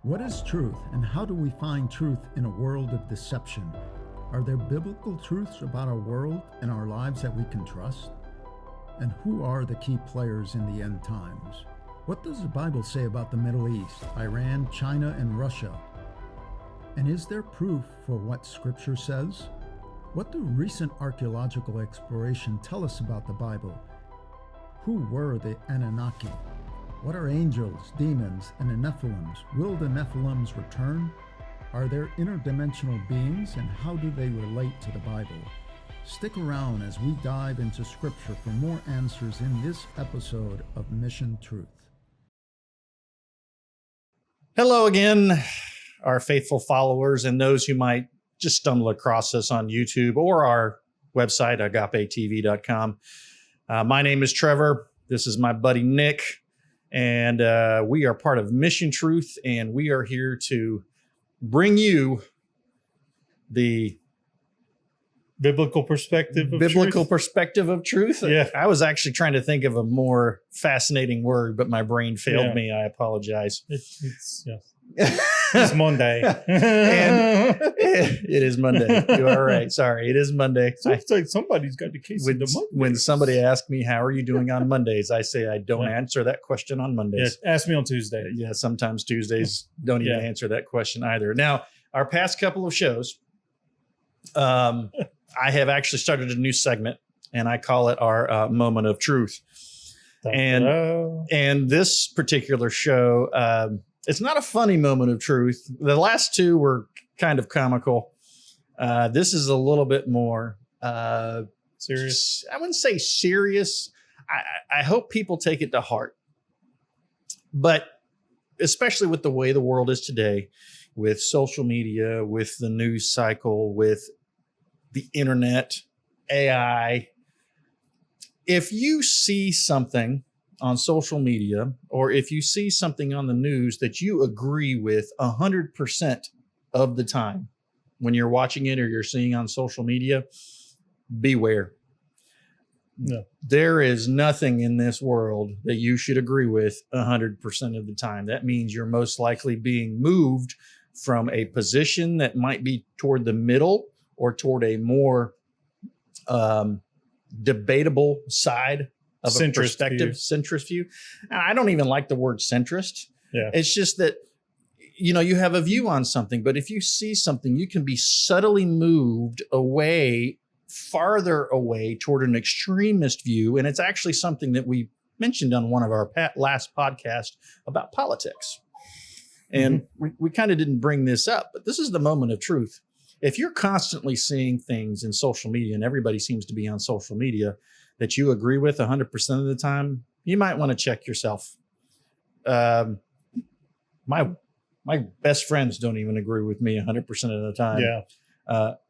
What is truth, and how do we find truth in a world of deception? Are there biblical truths about our world and our lives that we can trust? And who are the key players in the end times? What does the Bible say about the Middle East, Iran, China, and Russia? And is there proof for what Scripture says? What do recent archaeological exploration tell us about the Bible? Who were the Annunaki? What are angels, demons, and the Nephilims? Will the Nephilims return? Are there interdimensional beings, and how do they relate to the Bible? Stick around as we dive into Scripture for more answers in this episode of Mission Truth. Hello again, our faithful followers and those who might just stumble across us on YouTube or our website, agapetv.com. My name is Trevor. This is my buddy Nick, and we are part of Mission Truth, and we are here to bring you the biblical perspective of truth. Yeah. I was actually trying to think of a more fascinating word, but my brain failed me. I apologize. It's Monday. And it is Monday. You are right. Sorry. It is Monday. It's like somebody's got the case of the Monday. When somebody asks me, how are you doing on Mondays? I say, I don't answer that question on Mondays. Yeah, ask me on Tuesday. Yeah. Sometimes Tuesdays don't even answer that question either. Now, our past couple of shows, I have actually started a new segment, and I call it our moment of truth. And this particular show, it's not a funny moment of truth. The last two were kind of comical. This is a little bit more serious. I wouldn't say serious. I hope people take it to heart. But especially with the way the world is today, with social media, with the news cycle, with the internet, AI. If you see something on social media, or if you see something on the news that you agree with 100% of the time when you're watching it or you're seeing on social media, beware. No. There is nothing in this world that you should agree with 100% of the time. That means you're most likely being moved from a position that might be toward the middle or toward a more debatable side of a perspective, centrist view. And I don't even like the word centrist. Yeah. It's just that, you have a view on something, but if you see something, you can be subtly moved away, farther away toward an extremist view. And it's actually something that we mentioned on one of our last podcasts about politics. And we kind of didn't bring this up, but this is the moment of truth. If you're constantly seeing things in social media, and everybody seems to be on social media, that you agree with 100% of the time, you might want to check yourself. My best friends don't even agree with me 100% of the time. Yeah.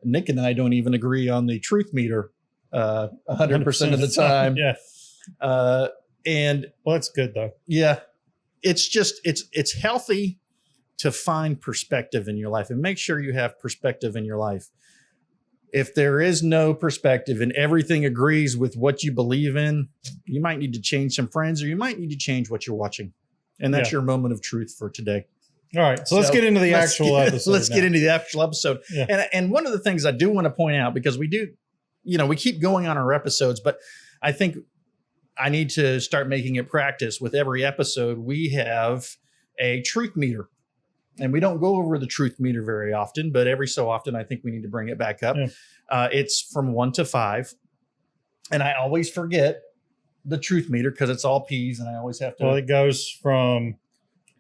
Nick and I don't even agree on the truth meter 100% of the time. Yeah. And well, that's good though. Yeah. It's just, it's healthy to find perspective in your life, and make sure you have perspective in your life. If there is no perspective and everything agrees with what you believe in, you might need to change some friends, or you might need to change what you're watching. And that's your moment of truth for today. All right. So let's get into the actual episode. Let's get into the actual episode. Yeah. And one of the things I do want to point out, because we do, we keep going on our episodes, but I think I need to start making it practice. With every episode, we have a truth meter. And we don't go over the truth meter very often, but every so often, I think we need to bring it back up. Yeah. It's from 1 to 5. And I always forget the truth meter because it's all P's, and I always have to. Well, it goes from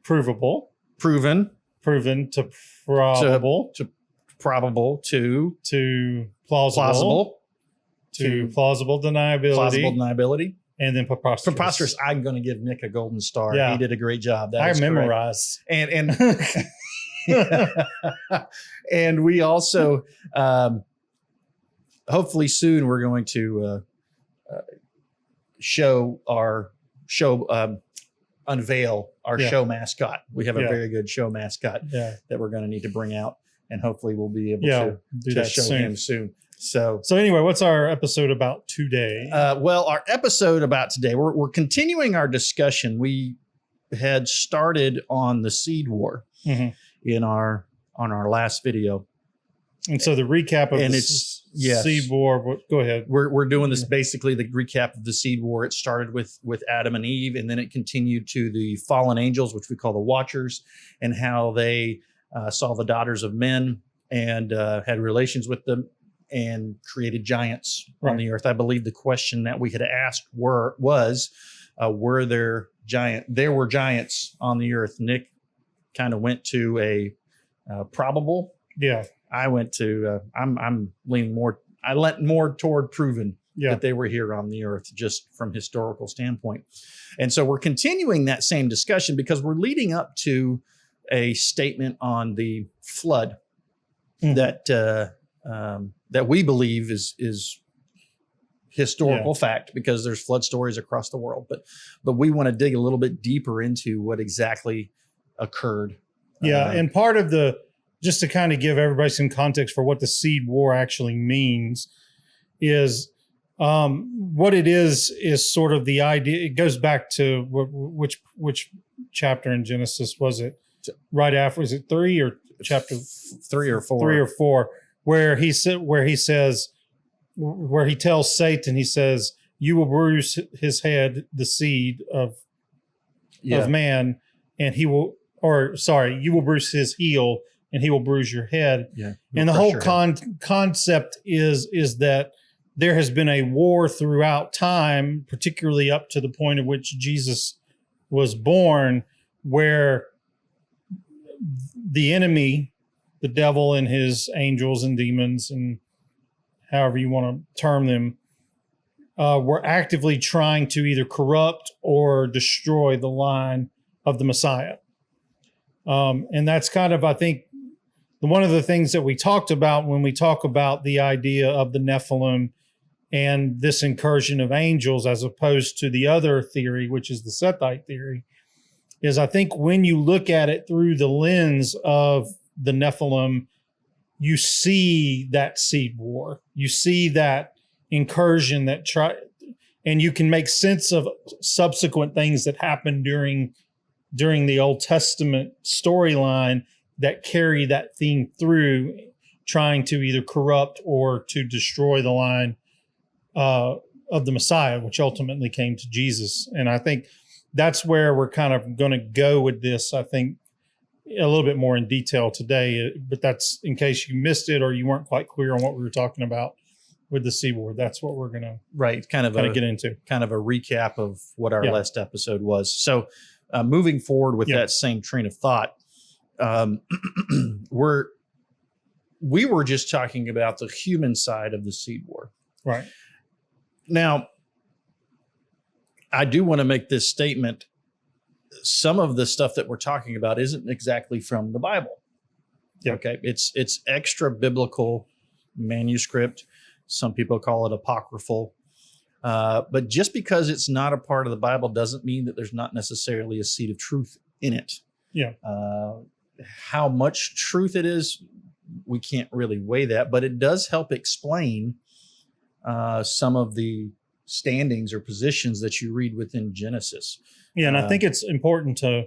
proven to probable to probable to plausible to plausible deniability. And then preposterous. I'm going to give Nick a golden star. Yeah. He did a great job. I memorized. And and we also, hopefully soon, we're going to unveil our show mascot. We have a very good show mascot that we're going to need to bring out, and hopefully we'll be able to show him soon. So anyway, what's our episode about today? Well, our episode about today, we're continuing our discussion. We had started on the seed war on our last video. And so the recap of the seed war. Go ahead. We're doing this basically the recap of the seed war. It started with Adam and Eve, and then it continued to the fallen angels, which we call the Watchers, and how they saw the daughters of men and had relations with them and created giants on the earth. I believe the question that we had asked was were there were giants on the earth. Nick kind of went to a probable. Yeah. I went to, I'm leaning more, I lent more toward proven that they were here on the earth, just from historical standpoint. And so we're continuing that same discussion because we're leading up to a statement on the flood that we believe is historical fact, because there's flood stories across the world. But we want to dig a little bit deeper into what exactly occurred. Yeah. And part of just to kind of give everybody some context for what the seed war actually means is what it is sort of the idea. It goes back to which chapter in Genesis was it? Right after, is it 3 or chapter 3 or 4? 3 or 4, where he tells Satan, he says, "You will bruise his head, the seed of man, and you will bruise his heel, and he will bruise your head." Yeah. And the whole concept is that there has been a war throughout time, particularly up to the point at which Jesus was born, where the enemy, the devil and his angels and demons and however you want to term them, were actively trying to either corrupt or destroy the line of the Messiah. And that's kind of, I think, one of the things that we talked about when we talk about the idea of the Nephilim and this incursion of angels, as opposed to the other theory, which is the Sethite theory, is I think when you look at it through the lens of the Nephilim, you see that seed war. You see that incursion and you can make sense of subsequent things that happened during the Old Testament storyline that carry that theme through, trying to either corrupt or to destroy the line of the Messiah, which ultimately came to Jesus. And I think that's where we're kind of going to go with this, I think, a little bit more in detail today. But that's in case you missed it or you weren't quite clear on what we were talking about with the seed war. That's what we're going to kind of get into. Kind of a recap of what our last episode was. So moving forward with that same train of thought, we were just talking about the human side of the seed war. Right. Now, I do want to make this statement. Some of the stuff that we're talking about isn't exactly from the Bible. Yeah. Okay. It's extra biblical manuscript. Some people call it apocryphal. But just because it's not a part of the Bible doesn't mean that there's not necessarily a seed of truth in it. Yeah. How much truth it is, we can't really weigh that, but it does help explain some of the standings or positions that you read within Genesis. Yeah, and I think it's important to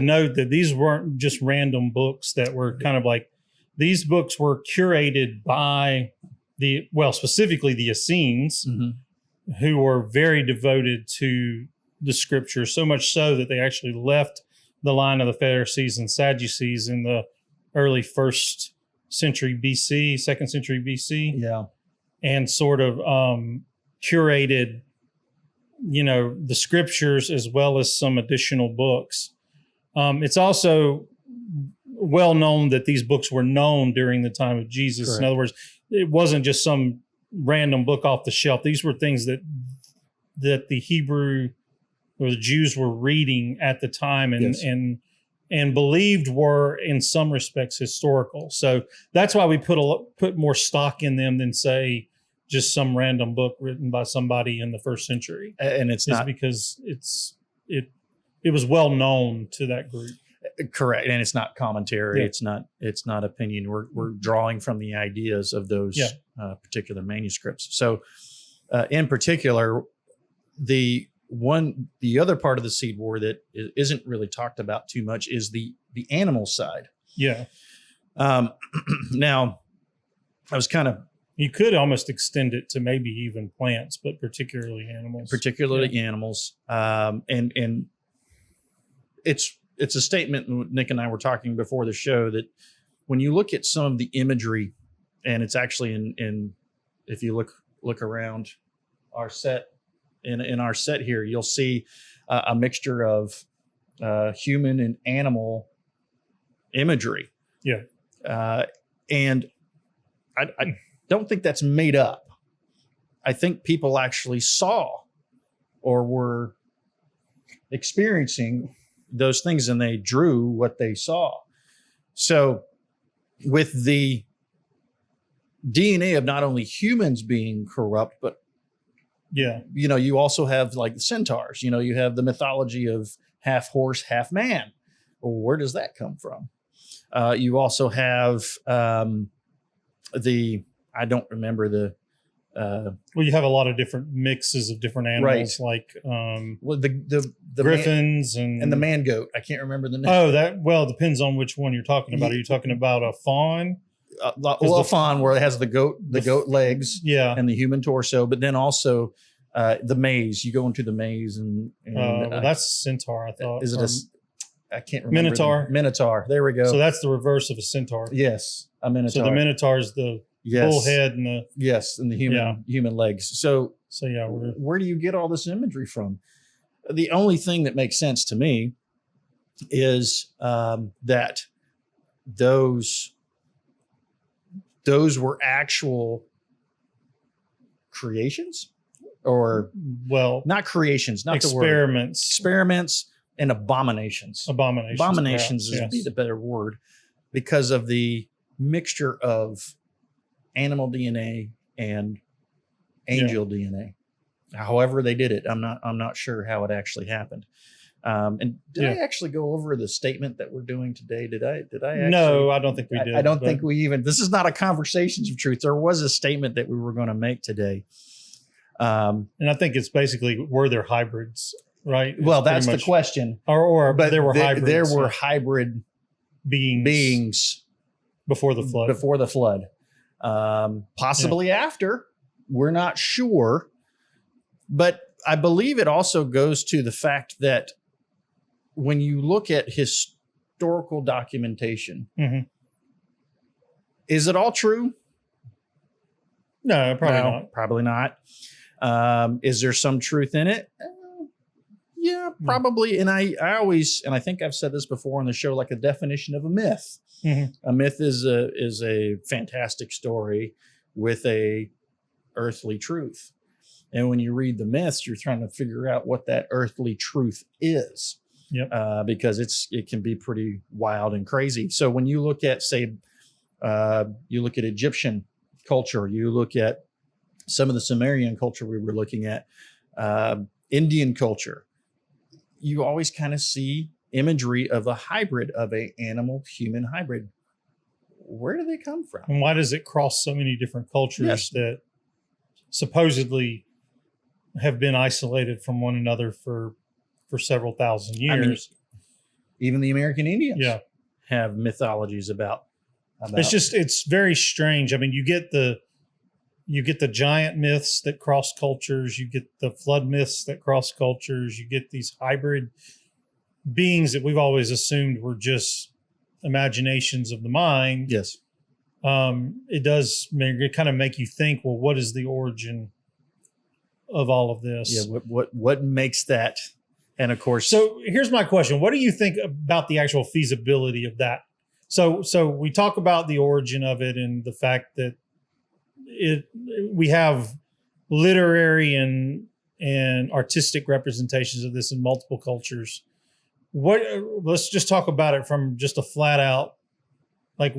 note that these weren't just random books that were kind of like, these books were curated by specifically the Essenes, who were very devoted to the scripture, so much so that they actually left the line of the Pharisees and Sadducees in the early 1st century BC, 2nd century BC. Yeah. And sort of curated, the scriptures as well as some additional books. It's also well known that these books were known during the time of Jesus. Correct. In other words, it wasn't just some random book off the shelf. These were things that the Hebrew or the Jews were reading at the time and believed were in some respects historical. So that's why we put more stock in them than, say, just some random book written by somebody in the 1st century. And it's not because it was well known to that group. Correct. And it's not commentary. Yeah. It's not opinion. We're drawing from the ideas of those particular manuscripts. So in particular, the the other part of the seed war that isn't really talked about too much is the animal side. Yeah. Now, I was kind of, you could almost extend it to maybe even plants, but particularly animals. Animals. And it's a statement Nick and I were talking before the show that when you look at some of the imagery, and it's actually in if you look around our set in our set here, you'll see a mixture of human and animal imagery. Yeah. And I don't think that's made up. I think people actually saw or were experiencing those things and they drew what they saw. So with the DNA of not only humans being corrupt, but you also have like the centaurs, you have the mythology of half horse, half man. Well, where does that come from? You also have I don't remember you have a lot of different mixes of different animals, right. like the griffins and the man goat. I can't remember the name. Oh, it depends on which one you're talking about. Are you talking about a fawn? A fawn where it has the goat legs, and the human torso, but then also the maze. You go into the maze and that's a centaur. I thought. Is it I can't remember. Minotaur. There we go. So that's the reverse of a centaur. Yes, a minotaur. So the minotaur is the bull head and the human legs. So where do you get all this imagery from? The only thing that makes sense to me is that those were actual creations, or not creations, not experiments and abominations. Abominations would be the better word, because of the mixture of animal DNA and angel DNA. However they did it, I'm not sure how it actually happened. And did I actually go over the statement that we're doing today? Did I actually? No, I don't think we did. I don't think we even. This is not a Conversations of Truth. There was a statement that we were going to make today. And I think it's basically, were there hybrids, right? Well, that's the question. But there were hybrids. There were hybrid beings before the flood. Possibly after. We're not sure. But I believe it also goes to the fact that when you look at historical documentation, is it all true? No, probably not. Is there some truth in it? Yeah, probably. And I always, and I think I've said this before on the show, like a definition of a myth. A myth is a fantastic story with a earthly truth. And when you read the myths, you're trying to figure out what that earthly truth is. Because it can be pretty wild and crazy. So when you look at, say, you look at Egyptian culture, you look at some of the Sumerian culture we were looking at, Indian culture, you always kind of see imagery of a hybrid, of a animal-human hybrid. Where do they come from? And why does it cross so many different cultures that supposedly have been isolated from one another for several thousand years? I mean, even the American Indians have mythologies about. It's very strange. I mean, you get the giant myths that cross cultures, you get the flood myths that cross cultures, you get these hybrid beings that we've always assumed were just imaginations of the mind. Yes. It does kind of make you think, well, what is the origin of all of this? Yeah. What makes that? And of course. So here's my question. What do you think about the actual feasibility of that? So we talk about the origin of it and the fact that we have literary and artistic representations of this in multiple cultures. Let's just talk about it from just a flat out, like,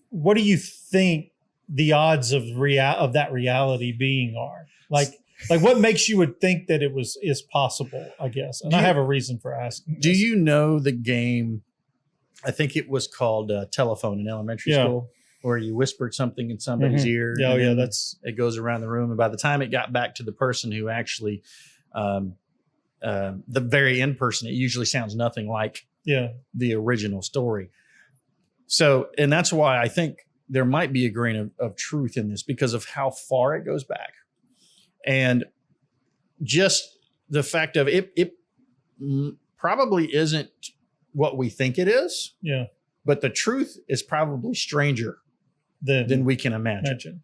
what do you think the odds of that reality being are? Like what makes you would think that is possible, I guess. And I have a reason for asking. Do you know the game? I think it was called Telephone in elementary school. where you whispered something in somebody's ear. Oh, and yeah, then it goes around the room. And by the time it got back to the person who actually, the very end person, it usually sounds nothing like the original story. So, and that's why I think there might be a grain of truth in this, because of how far it goes back. And just the fact of it probably isn't what we think it is. Yeah. But the truth is probably stranger than we can imagine.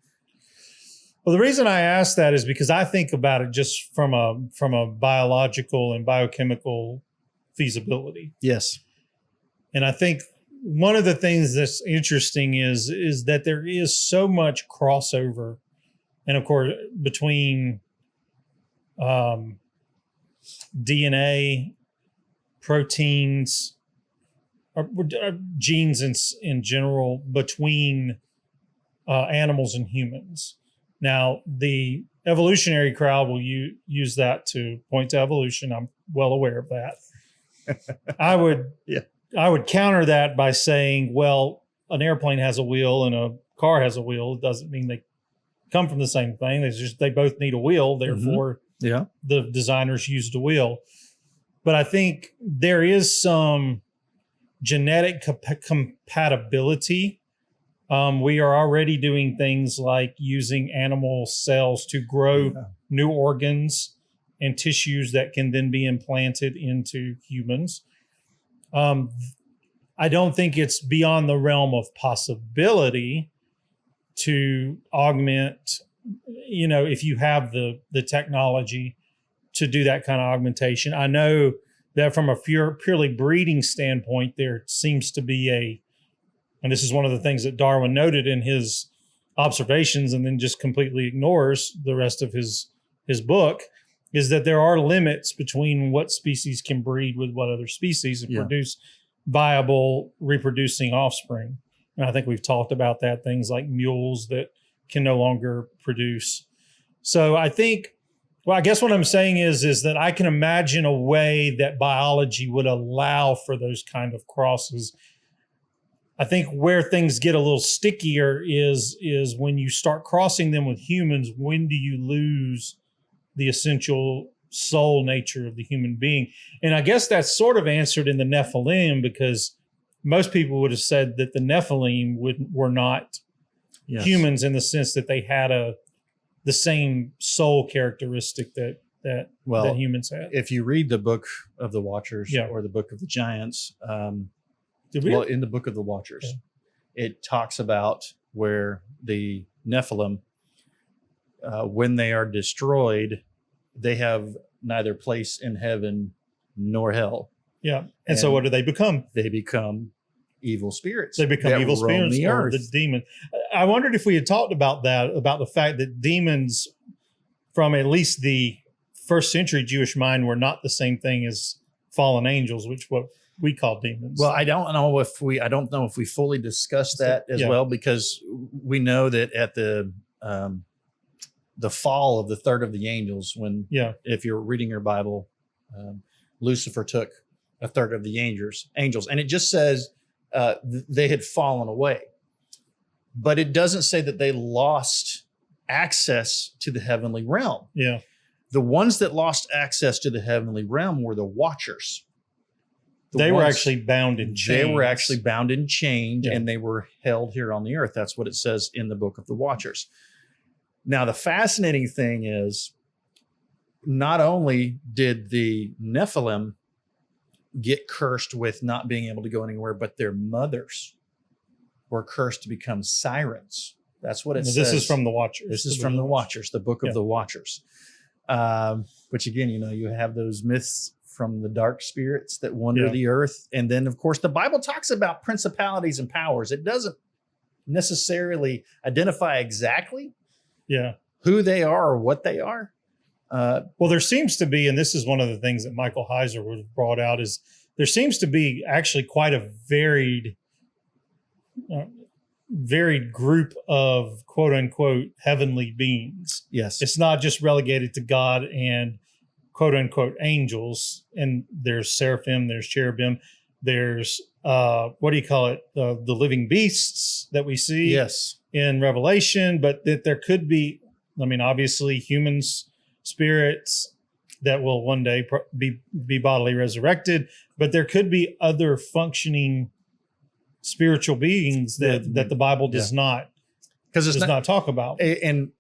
Well, the reason I ask that is because I think about it just from a biological and biochemical feasibility. Yes. And I think one of the things that's interesting is that there is so much crossover, and of course, between DNA, proteins, genes in general, between animals and humans. Now, the evolutionary crowd will use that to point to evolution. I'm well aware of that. I would counter that by saying, well, an airplane has a wheel and a car has a wheel. It doesn't mean they come from the same thing. They both need a wheel. Therefore, the designers used a wheel. But I think there is some genetic compatibility. We are already doing things like using animal cells to grow new organs and tissues that can then be implanted into humans. I don't think it's beyond the realm of possibility to augment, if you have the technology to do that kind of augmentation. I know that from a purely breeding standpoint, there seems to be and this is one of the things that Darwin noted in his observations and then just completely ignores the rest of his book, is that there are limits between what species can breed with what other species and produce viable reproducing offspring. And I think we've talked about that, things like mules that can no longer produce. So I think, I guess what I'm saying is that I can imagine a way that biology would allow for those kind of crosses. I think where things get a little stickier is when you start crossing them with humans. When do you lose the essential soul nature of the human being? And I guess that's sort of answered in the Nephilim, because most people would have said that the Nephilim were not humans in the sense that they had the same soul characteristic that humans had. If you read the Book of the Watchers or the Book of the Giants, in the Book of the Watchers, it talks about where the Nephilim, when they are destroyed, they have neither place in heaven nor hell. Yeah. And so what do they become? They become evil spirits. They become evil spirits or the demon. I wondered if we had talked about that, about the fact that demons from at least the first century Jewish mind were not the same thing as fallen angels, which what we call demons. Well, I don't know if we fully discussed that as well, because we know that at the fall of the third of the angels, when if you're reading your Bible, Lucifer took a third of the angels, and it just says they had fallen away, but it doesn't say that they lost access to the heavenly realm. Yeah, the ones that lost access to the heavenly realm were the Watchers. They were actually bound in chains. They were actually bound in chains, and they were held here on the earth. That's what it says in the Book of the Watchers. Now, the fascinating thing is, not only did the Nephilim get cursed with not being able to go anywhere, but their mothers were cursed to become sirens. That's what it says. This is from the Watchers. This is from the Watchers, the Book of the Watchers. Which again, you have those myths from the dark spirits that wander the earth. And then, of course, the Bible talks about principalities and powers. It doesn't necessarily identify exactly who they are or what they are. Well, there seems to be, and this is one of the things that Michael Heiser would have brought out, is there seems to be actually quite a varied group of quote unquote heavenly beings. Yes. It's not just relegated to God and quote unquote angels. And there's seraphim, there's cherubim, there's what do you call it? The living beasts that we see Yes. in Revelation, but that there could be, I mean, obviously humans, spirits that will one day be bodily resurrected, but there could be other functioning spiritual beings that the Bible does not talk about. And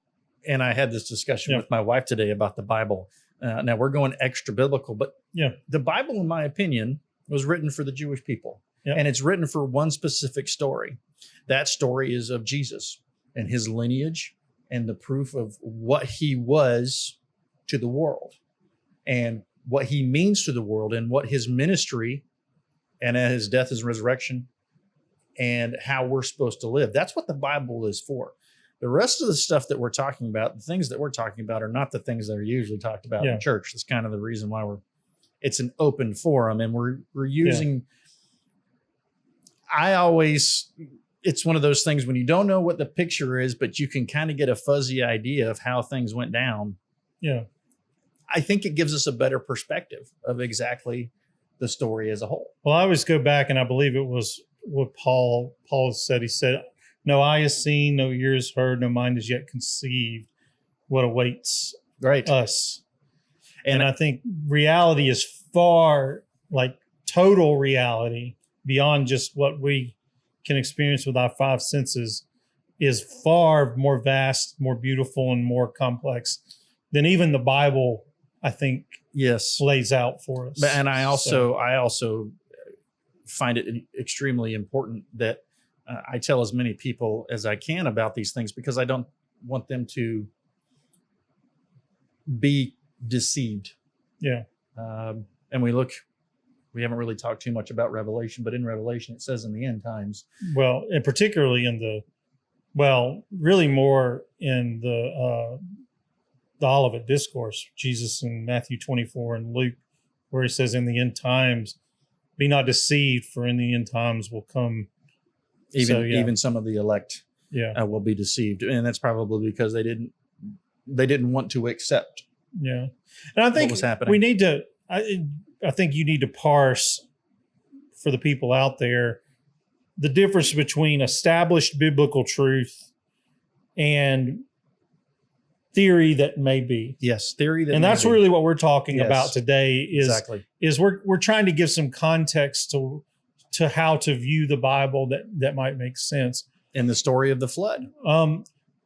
I had this discussion with my wife today about the Bible. Now we're going extra biblical, but the Bible, in my opinion, was written for the Jewish people, and it's written for one specific story. That story is of Jesus and his lineage and the proof of what he was to the world and what he means to the world and what his ministry and his death and resurrection and how we're supposed to live. That's what the Bible is for. The rest of the stuff that we're talking about, the things that we're talking about, are not the things that are usually talked about in church. That's kind of the reason why it's an open forum, and we're using. It's one of those things when you don't know what the picture is, but you can kind of get a fuzzy idea of how things went down. Yeah, I think it gives us a better perspective of exactly the story as a whole. Well, I always go back, and I believe it was what Paul said. He said, "No eye has seen, no ears heard, no mind has yet conceived what awaits us." And I think reality is far, like total reality, beyond just what we can experience with our five senses, is far more vast, more beautiful, and more complex than even the Bible, I think, lays out for us. And I also find it extremely important that I tell as many people as I can about these things, because I don't want them to be deceived. Yeah. And we haven't really talked too much about Revelation, but in Revelation, it says in the end times. Well, and particularly really more in the Olivet Discourse, Jesus in Matthew 24 and Luke, where he says in the end times, be not deceived, for in the end times will come. Even some of the elect will be deceived. And that's probably because they didn't want to accept and I think what was happening. We need to, I think you need to parse for the people out there the difference between established biblical truth and theory that may be. Yes, theory that, and that's really what we're talking about today. Is we're trying to give some context to how to view the Bible that might make sense. In the story of the flood.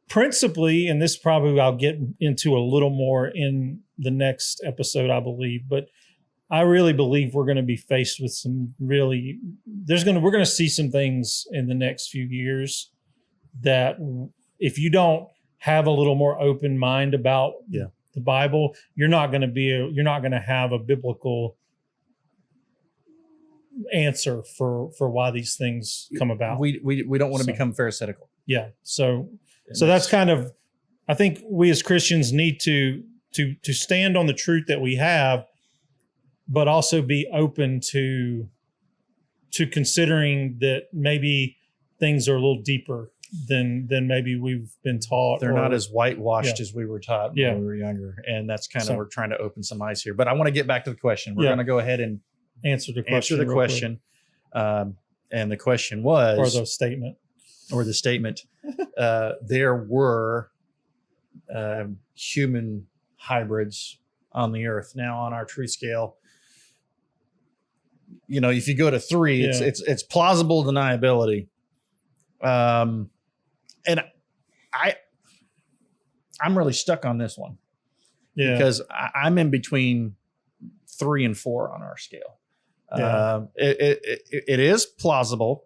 Principally, and this probably I'll get into a little more in the next episode, I believe, but I really believe we're going to be faced with we're going to see some things in the next few years that if you don't have a little more open mind about the Bible, you're not going to have a biblical answer for why these things come about. We don't want to become pharisaical. Yeah. So that's kind of, I think we as Christians need to stand on the truth that we have, but also be open to considering that maybe things are a little deeper than maybe we've been taught. They're not as whitewashed as we were taught when we were younger. And that's kind of, we're trying to open some eyes here. But I want to get back to the question. We're going to go ahead and answer the question. And the question was, or the statement. There were human hybrids on the earth. Now, on our truth scale, if you go to 3, it's plausible deniability. And I'm really stuck on this one because I'm in between 3 and 4 on our scale. It is plausible,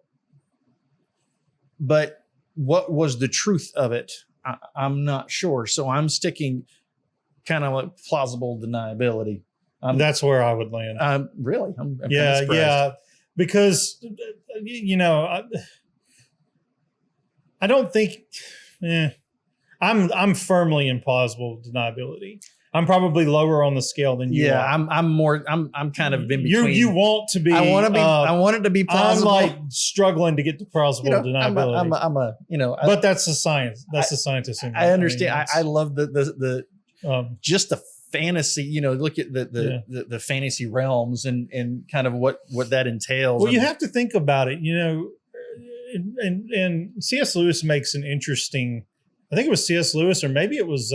but what was the truth of it? I'm not sure. So I'm sticking kind of like plausible deniability. That's where I would land. Really? I'm kind of surprised. Because, I don't think, I'm firmly in plausible deniability. I'm probably lower on the scale than you are. I'm kind of in between. You want to be. I want it to be plausible. I'm like struggling to get to plausible deniability. But that's the science. That's the scientist. I understand. I love the just the fantasy, look at the fantasy realms and kind of what that entails. Well, you have to think about it, and C.S. Lewis makes an interesting, I think it was C.S. Lewis or maybe it was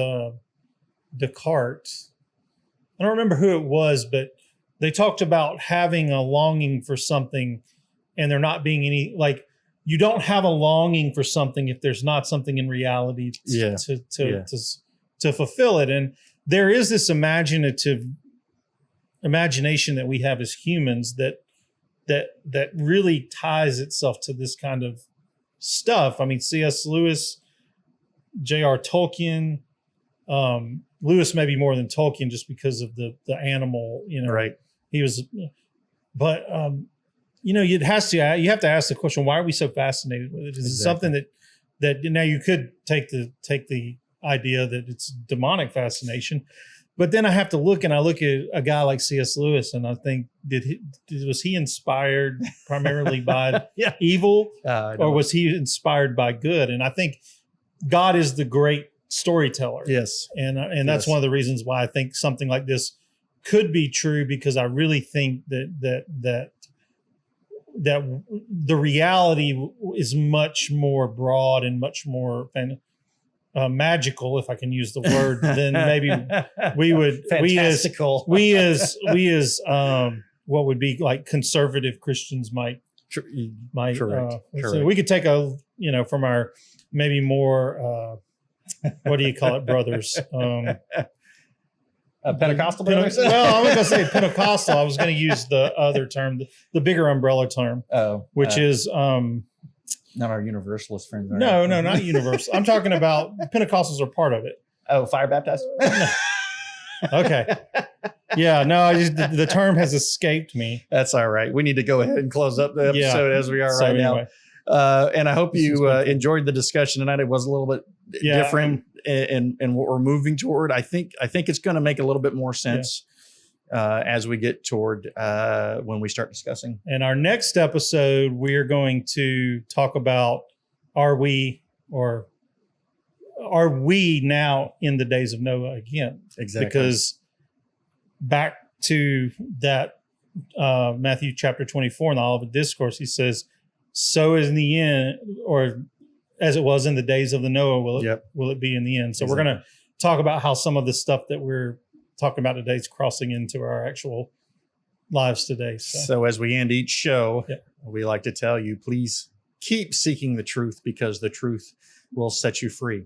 Descartes. I don't remember who it was, but they talked about having a longing for something and there not being any, like, you don't have a longing for something if there's not something in reality to fulfill it. And there is this imagination that we have as humans that really ties itself to this kind of stuff. I mean, C.S. Lewis, J.R. Tolkien, Lewis maybe more than Tolkien just because of the animal, right. He was, but you have to ask the question, why are we so fascinated with it? Is it something that now you could take the idea that it's demonic fascination, but then I have to look at a guy like C.S. Lewis and I think, was he inspired primarily by evil or was he inspired by good? And I think God is the great storyteller. Yes. And that's one of the reasons why I think something like this could be true, because I really think that the reality is much more broad and much more magical, if I can use the word, than maybe fantastical. we as what would be like conservative Christians might correct. So we could take from our maybe more what do you call it, brothers? Pentecostal brothers? Well, I was going to say Pentecostal. I was going to use the other term, the bigger umbrella term, which is not our Universalist friends. No, not universal. I'm talking about Pentecostals are part of it. Oh, fire baptized? Okay. Yeah, no, the term has escaped me. That's all right. We need to go ahead and close up the episode as we are right now. And I hope you enjoyed the discussion tonight. It was a little bit different in what we're moving toward. I think it's going to make a little bit more sense as we get toward when we start discussing. In our next episode, we're going to talk about are we now in the days of Noah again? Exactly. Because back to that Matthew chapter 24 in the Olivet Discourse, he says, so is in the end, or as it was in the days of the Noah, will it be in the end? So we're going to talk about how some of the stuff that we're talking about today is crossing into our actual lives today. So as we end each show, we like to tell you, please keep seeking the truth, because the truth will set you free.